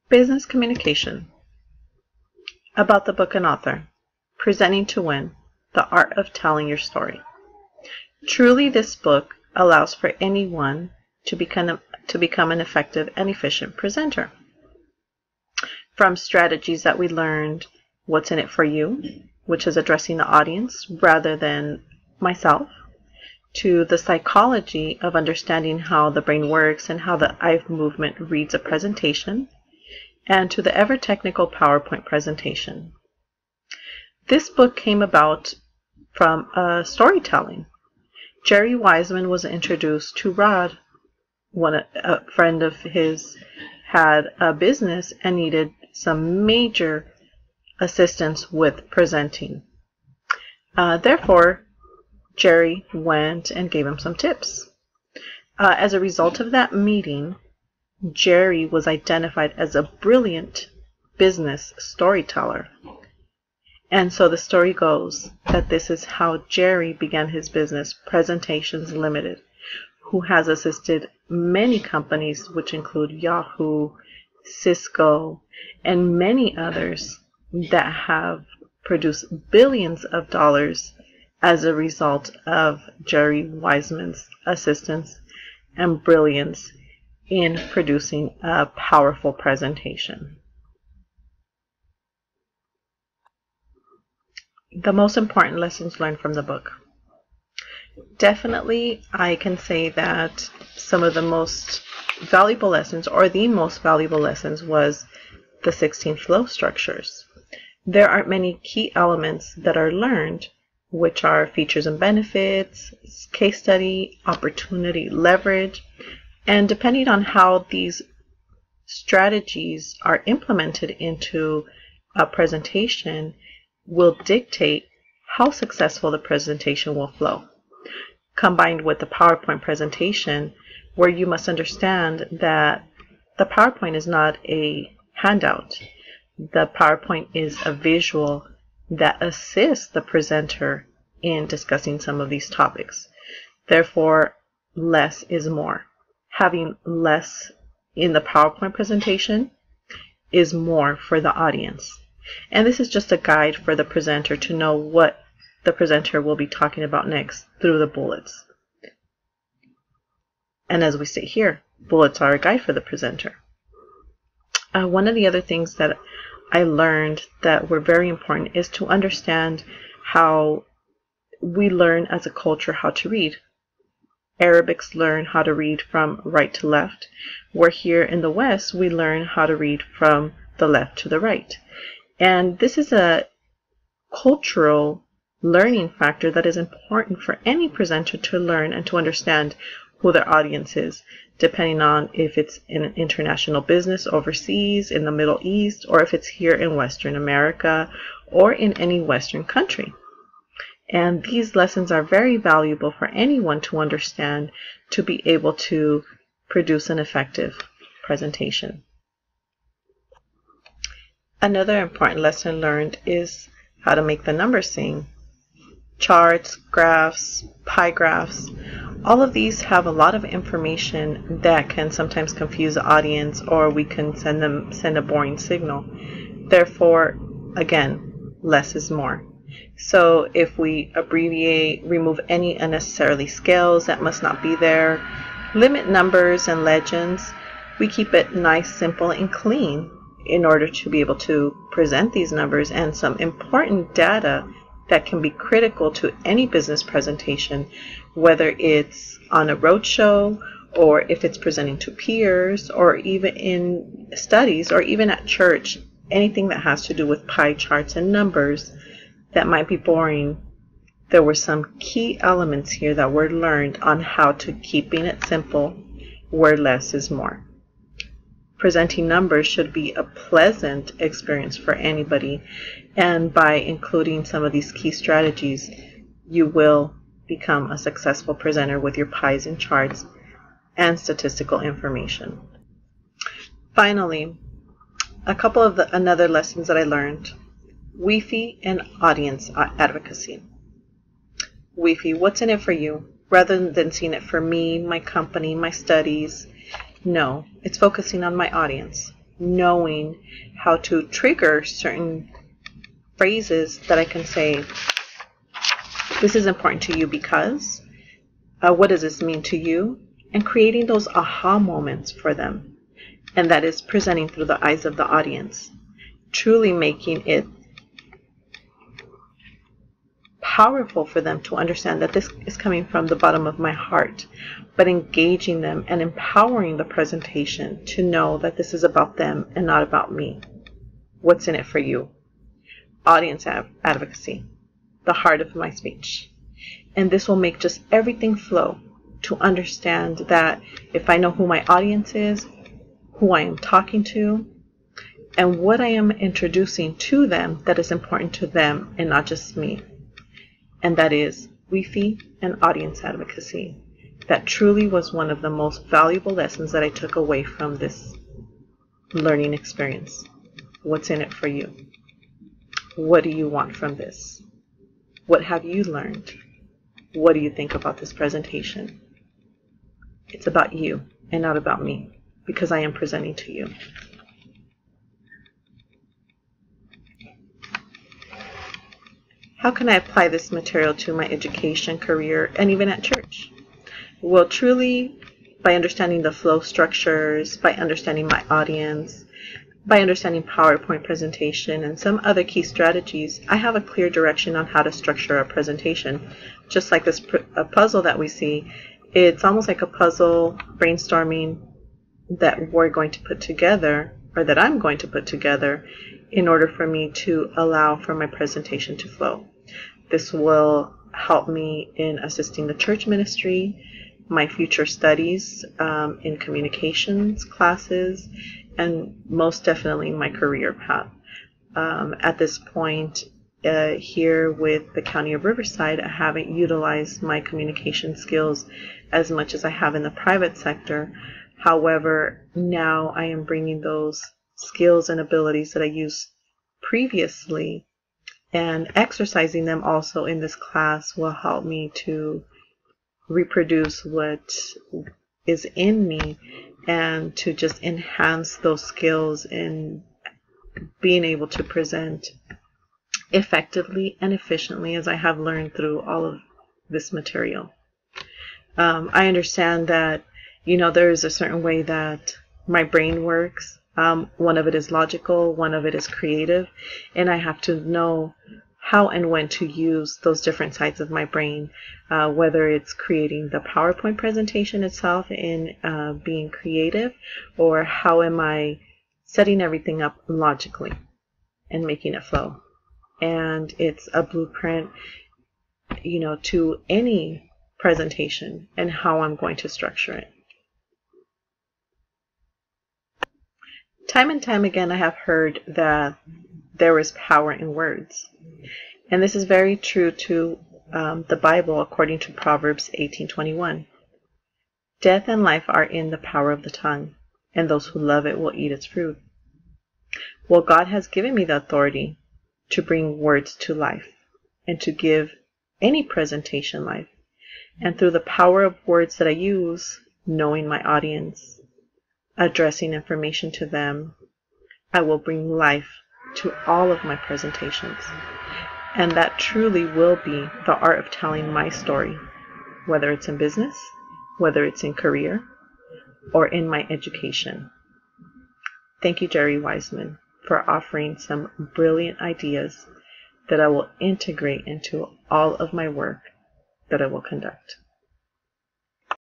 Business communication. About the book and author. Presenting to win. The art of telling your story. Truly, this book allows for anyone to become an effective and efficient presenter. From strategies that we learned, what's in it for you, which is addressing the audience rather than myself, to the psychology of understanding how the brain works and how the eye movement reads a presentation, and to the ever technical PowerPoint presentation. This book came about from storytelling. Jerry Wiseman was introduced to Rod. A friend of his had a business and needed some major assistance with presenting. Therefore, Jerry went and gave him some tips. As a result of that meeting, Jerry was identified as a brilliant business storyteller. And so the story goes that this is how Jerry began his business, Presentations Limited, who has assisted many companies, which include Yahoo, Cisco, and many others that have produced billions of dollars as a result of Jerry Wiseman's assistance and brilliance in producing a powerful presentation. The most important lessons learned from the book. Definitely, I can say that some of the most valuable lessons, or the most valuable lessons, was the 16 flow structures. There are many key elements that are learned, which are features and benefits, case study, opportunity, leverage, and depending on how these strategies are implemented into a presentation will dictate how successful the presentation will flow. Combined with the PowerPoint presentation, where you must understand that the PowerPoint is not a handout. The PowerPoint is a visual that assists the presenter in discussing some of these topics. Therefore, less is more. Having less in the PowerPoint presentation is more for the audience. And this is just a guide for the presenter to know what the presenter will be talking about next through the bullets. And as we say here, bullets are a guide for the presenter. One of the other things that I learned that were very important is to understand how we learn as a culture how to read. Arabics learn how to read from right to left, where here in the West we learn how to read from the left to the right. And this is a cultural learning factor that is important for any presenter to learn and to understand who their audience is, depending on if it's in an international business overseas, in the Middle East, or if it's here in Western America, or in any Western country. And these lessons are very valuable for anyone to understand to be able to produce an effective presentation. Another important lesson learned is how to make the numbers sing. Charts, graphs, pie graphs, all of these have a lot of information that can sometimes confuse the audience, or we can send a boring signal. Therefore, again, less is more. So if we abbreviate, remove any unnecessarily scales that must not be there, limit numbers and legends, we keep it nice, simple, and clean in order to be able to present these numbers and some important data that can be critical to any business presentation, whether it's on a roadshow or if it's presenting to peers or even in studies or even at church. Anything that has to do with pie charts and numbers that might be boring, there were some key elements here that were learned on how to keeping it simple where less is more. Presenting numbers should be a pleasant experience for anybody, and by including some of these key strategies, you will become a successful presenter with your pies and charts and statistical information. Finally, a couple of another lessons that I learned. Wi-Fi and audience advocacy. Wi-Fi, what's in it for you? Rather than seeing it for me, my company, my studies. No, it's focusing on my audience. knowing how to trigger certain phrases that I can say, this is important to you because, what does this mean to you? And creating those aha moments for them. And that is presenting through the eyes of the audience, truly making it powerful for them to understand that this is coming from the bottom of my heart, but engaging them and empowering the presentation to know that this is about them and not about me. What's in it for you? Audience advocacy, the heart of my speech. And this will make just everything flow, to understand that if I know who my audience is, who I am talking to, and what I am introducing to them that is important to them and not just me. And that is Wi-Fi and audience advocacy. That truly was one of the most valuable lessons that I took away from this learning experience. What's in it for you? What do you want from this? What have you learned? What do you think about this presentation? It's about you and not about me, because I am presenting to you. How can I apply this material to my education, career, and even at church? Well, truly by understanding the flow structures, by understanding my audience, by understanding PowerPoint presentation and some other key strategies, I have a clear direction on how to structure a presentation. Just like this puzzle that we see, it's almost like a puzzle brainstorming that we're going to put together, or that I'm going to put together, in order for me to allow for my presentation to flow. This will help me in assisting the church ministry, my future studies in communications classes, and most definitely my career path. At this point, here with the County of Riverside, I haven't utilized my communication skills as much as I have in the private sector. However, now I am bringing those skills and abilities that I used previously, and exercising them also in this class will help me to reproduce what is in me and to just enhance those skills in being able to present effectively and efficiently, as I have learned through all of this material. I understand that, there is a certain way that my brain works. One of it is logical, one of it is creative, and I have to know how and when to use those different sides of my brain, whether it's creating the PowerPoint presentation itself in being creative, or how am I setting everything up logically and making it flow. And it's a blueprint, to any presentation and how I'm going to structure it. Time and time again, I have heard that there is power in words. And this is very true to the Bible, according to Proverbs 18:21. Death and life are in the power of the tongue, and those who love it will eat its fruit. Well, God has given me the authority to bring words to life and to give any presentation life. And through the power of words that I use, knowing my audience, addressing information to them, I will bring life to all of my presentations. And that truly will be the art of telling my story, whether it's in business, whether it's in career, or in my education. Thank you, Jerry Wiseman, for offering some brilliant ideas that I will integrate into all of my work that I will conduct.